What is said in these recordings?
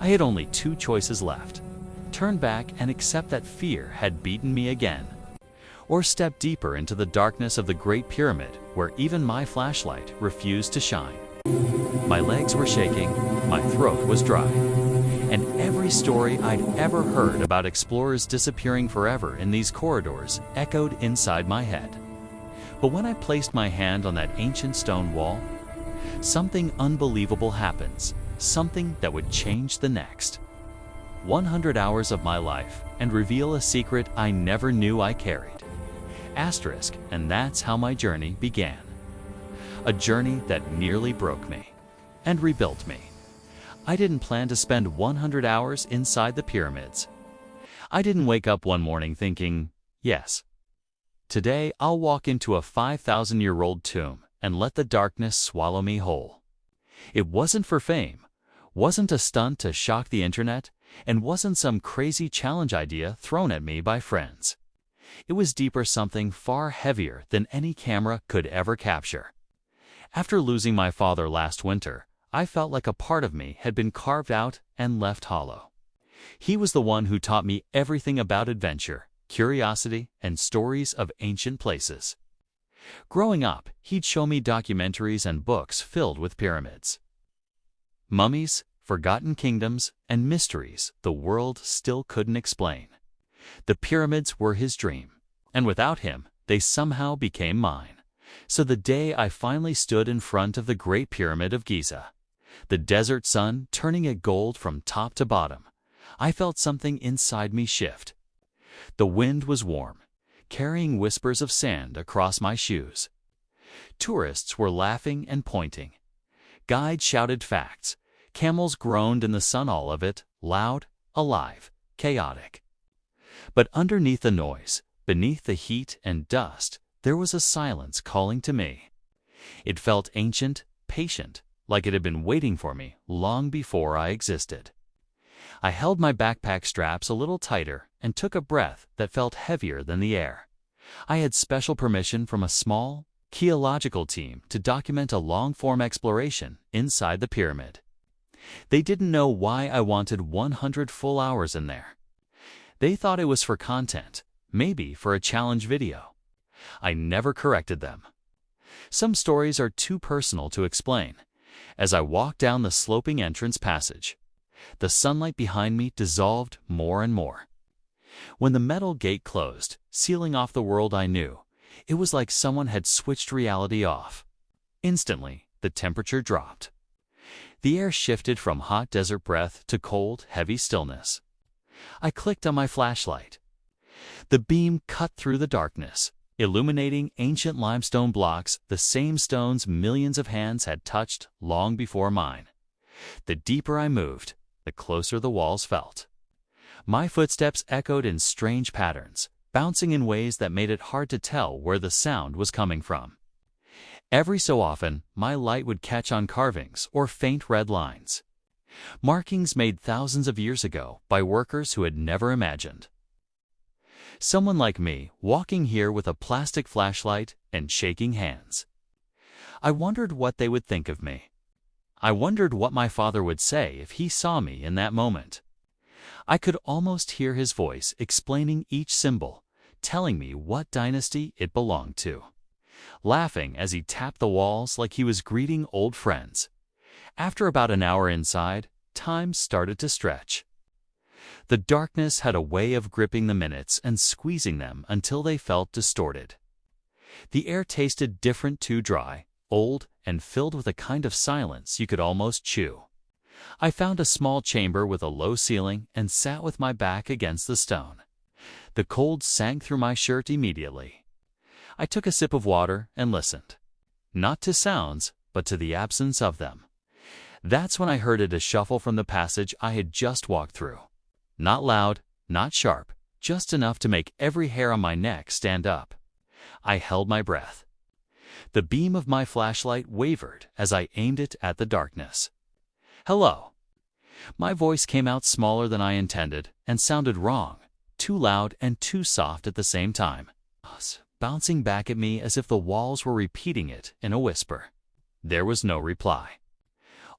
I had only two choices left: turn back and accept that fear had beaten me again, or step deeper into the darkness of the Great Pyramid where even my flashlight refused to shine. My legs were shaking, my throat was dry, and every story I'd ever heard about explorers disappearing forever in these corridors echoed inside my head. But when I placed my hand on that ancient stone wall, something unbelievable happens, something that would change the next 100 hours of my life and reveal a secret I never knew I carried. Asterisk, and that's how my journey began. A journey that nearly broke me and rebuilt me. I didn't plan to spend 100 hours inside the pyramids. I didn't wake up one morning thinking, yes, today I'll walk into a 5,000-year-old tomb and let the darkness swallow me whole. It wasn't for fame, wasn't a stunt to shock the internet, and wasn't some crazy challenge idea thrown at me by friends. It was deeper, something far heavier than any camera could ever capture. After losing my father last winter, I felt like a part of me had been carved out and left hollow. He was the one who taught me everything about adventure, curiosity, and stories of ancient places. Growing up, he'd show me documentaries and books filled with pyramids, mummies, forgotten kingdoms, and mysteries the world still couldn't explain. The pyramids were his dream, and without him, they somehow became mine. So the day I finally stood in front of the Great Pyramid of Giza, the desert sun turning it gold from top to bottom, I felt something inside me shift. The wind was warm, carrying whispers of sand across my shoes. Tourists were laughing and pointing. Guides shouted facts. Camels groaned in the sun, all of it loud, alive, chaotic. But underneath the noise, beneath the heat and dust, there was a silence calling to me. It felt ancient, patient, like it had been waiting for me long before I existed. I held my backpack straps a little tighter and took a breath that felt heavier than the air. I had special permission from a small, geological team to document a long-form exploration inside the pyramid. They didn't know why I wanted 100 full hours in there. They thought it was for content, maybe for a challenge video. I never corrected them. Some stories are too personal to explain. As I walked down the sloping entrance passage, the sunlight behind me dissolved more and more. When the metal gate closed, sealing off the world I knew, it was like someone had switched reality off. Instantly, the temperature dropped. The air shifted from hot desert breath to cold, heavy stillness. I clicked on my flashlight. The beam cut through the darkness, illuminating ancient limestone blocks, the same stones millions of hands had touched long before mine. The deeper I moved, the closer the walls felt. My footsteps echoed in strange patterns, bouncing in ways that made it hard to tell where the sound was coming from. Every so often, my light would catch on carvings or faint red lines, markings made thousands of years ago by workers who had never imagined. Someone like me walking here with a plastic flashlight and shaking hands. I wondered what they would think of me. I wondered what my father would say if he saw me in that moment. I could almost hear his voice explaining each symbol, telling me what dynasty it belonged to, laughing as he tapped the walls like he was greeting old friends. After about an hour inside, time started to stretch. The darkness had a way of gripping the minutes and squeezing them until they felt distorted. The air tasted different, too dry, old, and filled with a kind of silence you could almost chew. I found a small chamber with a low ceiling and sat with my back against the stone. The cold sank through my shirt immediately. I took a sip of water and listened. Not to sounds, but to the absence of them. That's when I heard a shuffle from the passage I had just walked through. Not loud, not sharp, just enough to make every hair on my neck stand up. I held my breath. The beam of my flashlight wavered as I aimed it at the darkness. "Hello." My voice came out smaller than I intended and sounded wrong, too loud and too soft at the same time, bouncing back at me as if the walls were repeating it in a whisper. There was no reply.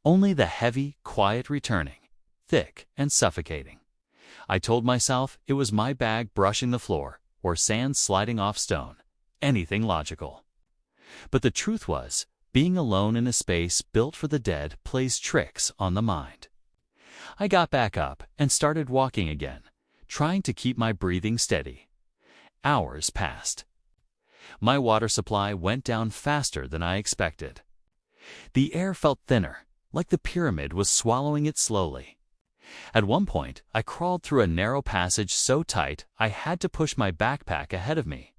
Only the heavy, quiet returning. thick, and suffocating. I told myself it was my bag brushing the floor, or sand sliding off stone. Anything logical. But the truth was, being alone in a space built for the dead plays tricks on the mind. I got back up and started walking again, trying to keep my breathing steady. Hours passed. My water supply went down faster than I expected. The air felt thinner, like the pyramid was swallowing it slowly. At one point, I crawled through a narrow passage so tight I had to push my backpack ahead of me.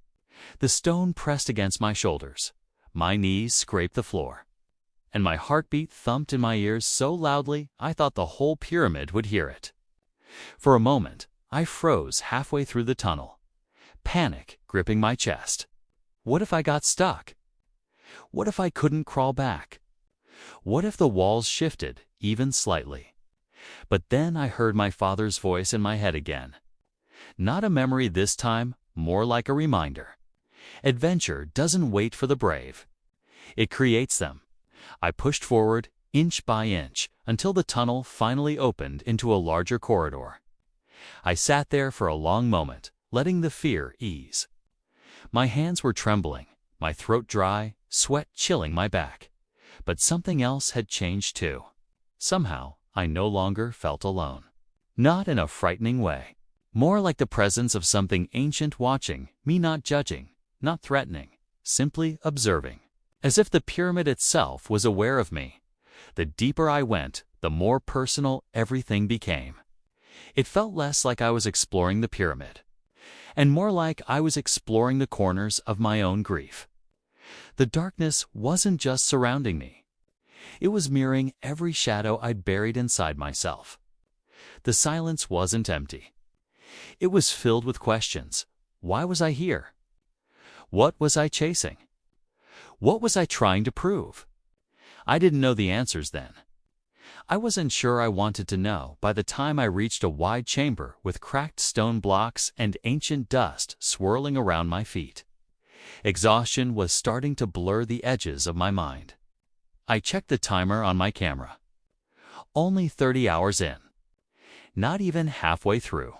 The stone pressed against my shoulders. My knees scraped the floor. And my heartbeat thumped in my ears so loudly I thought the whole pyramid would hear it. For a moment, I froze halfway through the tunnel, panic gripping my chest. What if I got stuck? What if I couldn't crawl back? What if the walls shifted, even slightly? But then I heard my father's voice in my head again. Not a memory this time, more like a reminder. Adventure doesn't wait for the brave. It creates them. I pushed forward, inch by inch, until the tunnel finally opened into a larger corridor. I sat there for a long moment, letting the fear ease. My hands were trembling, my throat dry, sweat chilling my back. But something else had changed too. Somehow, I no longer felt alone. Not in a frightening way. More like the presence of something ancient watching, me not judging, not threatening, simply observing. As if the pyramid itself was aware of me. The deeper I went, the more personal everything became. It felt less like I was exploring the pyramid, and more like I was exploring the corners of my own grief. The darkness wasn't just surrounding me. It was mirroring every shadow I'd buried inside myself. The silence wasn't empty. It was filled with questions. Why was I here? What was I chasing? What was I trying to prove? I didn't know the answers then. I wasn't sure I wanted to know by the time I reached a wide chamber with cracked stone blocks and ancient dust swirling around my feet. Exhaustion was starting to blur the edges of my mind. I checked the timer on my camera. Only 30 hours in. Not even halfway through.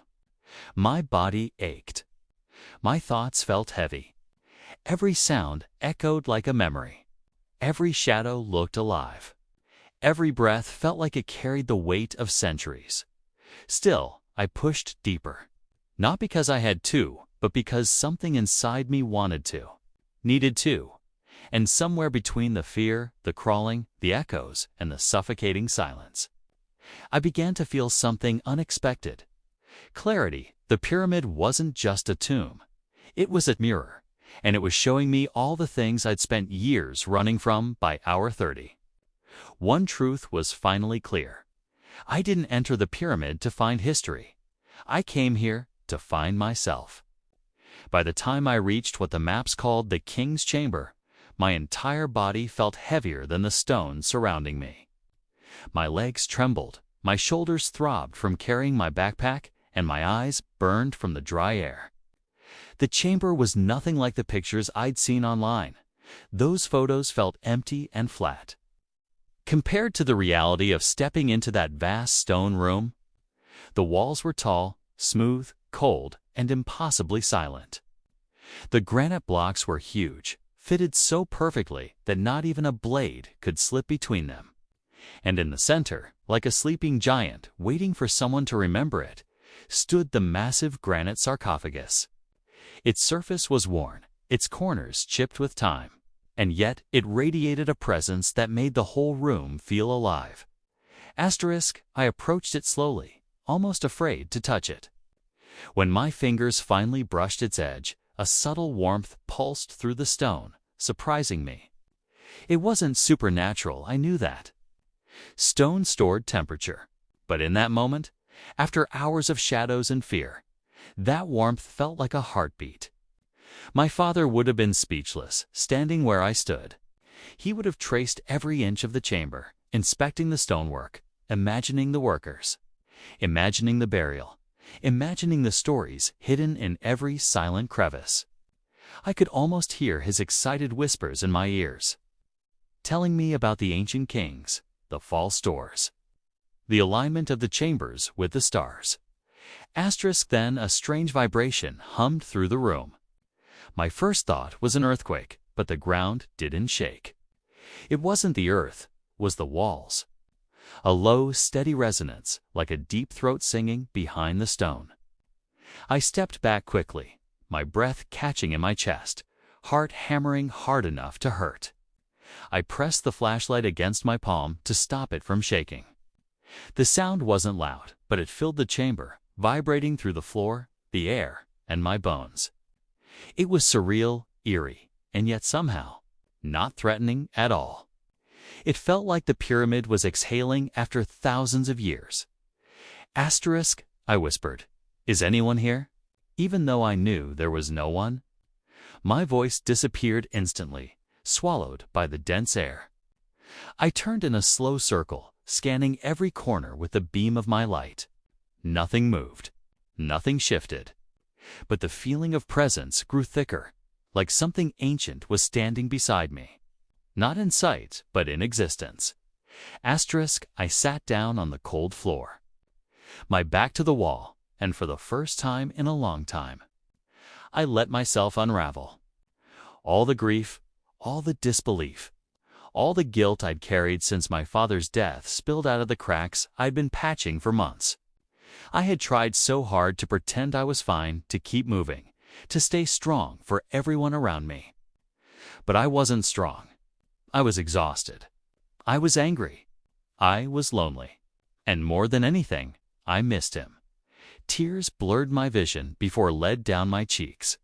My body ached. My thoughts felt heavy. Every sound echoed like a memory. Every shadow looked alive. Every breath felt like it carried the weight of centuries. Still, I pushed deeper. Not because I had to, but because something inside me wanted to. Needed to. And somewhere between the fear, the crawling, the echoes, and the suffocating silence, I began to feel something unexpected. Clarity. The pyramid wasn't just a tomb. It was a mirror. And it was showing me all the things I'd spent years running from by hour 30. One truth was finally clear. I didn't enter the pyramid to find history. I came here to find myself. By the time I reached what the maps called the King's Chamber, my entire body felt heavier than the stone surrounding me. My legs trembled, my shoulders throbbed from carrying my backpack, and my eyes burned from the dry air. The chamber was nothing like the pictures I'd seen online. Those photos felt empty and flat. Compared to the reality of stepping into that vast stone room, the walls were tall, smooth, cold, and impossibly silent. The granite blocks were huge, fitted so perfectly that not even a blade could slip between them. And in the center, like a sleeping giant waiting for someone to remember it, stood the massive granite sarcophagus. Its surface was worn, its corners chipped with time, and yet it radiated a presence that made the whole room feel alive. I approached it slowly, almost afraid to touch it. When my fingers finally brushed its edge, a subtle warmth pulsed through the stone, surprising me. It wasn't supernatural, I knew that. Stone stored temperature. But in that moment, after hours of shadows and fear, that warmth felt like a heartbeat. My father would have been speechless, standing where I stood. He would have traced every inch of the chamber, inspecting the stonework, imagining the workers, imagining the burial, imagining the stories hidden in every silent crevice. I could almost hear his excited whispers in my ears, telling me about the ancient kings, the false doors, the alignment of the chambers with the stars. Asterisk then a strange vibration hummed through the room. My first thought was an earthquake, but the ground didn't shake. It wasn't the earth, was the walls. A low, steady resonance, like a deep throat singing behind the stone. I stepped back quickly, my breath catching in my chest, heart hammering hard enough to hurt. I pressed the flashlight against my palm to stop it from shaking. The sound wasn't loud, but it filled the chamber, vibrating through the floor, the air, and my bones. It was surreal, eerie, and yet somehow not threatening at all. It felt like the pyramid was exhaling after thousands of years. Asterisk, I whispered, "Is anyone here?" Even though I knew there was no one. My voice disappeared instantly, swallowed by the dense air. I turned in a slow circle, scanning every corner with the beam of my light. Nothing moved. Nothing shifted. But the feeling of presence grew thicker, like something ancient was standing beside me. Not in sight, but in existence. Asterisk, I sat down on the cold floor. My back to the wall, and for the first time in a long time, I let myself unravel. All the grief, all the disbelief, all the guilt I'd carried since my father's death spilled out of the cracks I'd been patching for months. I had tried so hard to pretend I was fine, to keep moving, to stay strong for everyone around me. But I wasn't strong. I was exhausted. I was angry. I was lonely. And more than anything, I missed him. Tears blurred my vision before led down my cheeks.